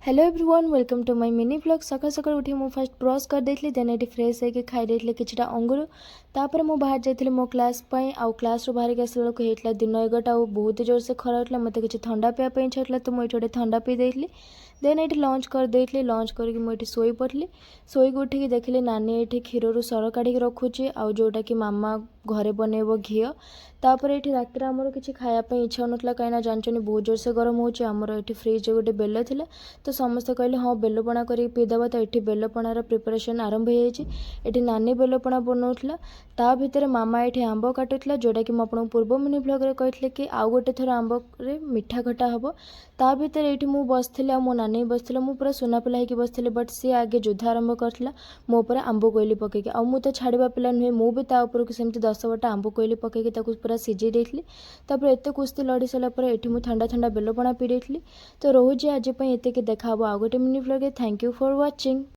Hello everyone welcome to my mini blog सका सका उठी मु फर्स्ट ब्रश कर देथली देन एटी फ्रेश होके खाई देथली किछटा अंगुर तापर मु बाहर जाइथली मो क्लास पई आउ क्लास रो बाहर के आसला को हेतला दिन 11टा आउ बहुत जोर से खरा उठला मते किछ ठंडा पिया पई छटला तो मु एठोडे ठंडा पी देथली देन एटी लंच कर देथली लंच करके मु एटी सोई पड़ली सोई को उठी देखली नानी एठी क्षीर रु सर काढी के रखुची आउ जोटा कि मामा घरे बनेबो घी तापर एठी रात आमर किसी खायापी इच्छा होनला कहीं जानचनी बहुत जोर से गरम होची आमर एठी फ्रिज गोटे बेल थिला तो समस्ते कहले हाँ बेलपणा कर पीदेवा तो ये बेलपणार प्रिपरेशन आरंभ हो नानी बेलपणा बनाऊला ता भितर मामा ये आंब काटुला जोटा कि मुझे पूर्व मिनी ब्लॉग रे कहते कि आउ गोटे थर आंब रे मीठा खटा हम ता भितर ये बसती मो नानी बसला मु पूरा सुना पिला होगी बसती बट सी आगे युद्ध आरंभ करला मो पर आंब कोईली पकईकी आ मु तो छाड़ा पिला नुहे मु भी उपरक सेमती 10 बटा आंब कोईली पकईकी पूरा सिझे देती एत कुस्ती लड़ी सारापर ये मुझे ठंडा ठंडा बेलपणा पी देती तो रोचे आज एत देखा आउ गोटे mini blog thank you for watching.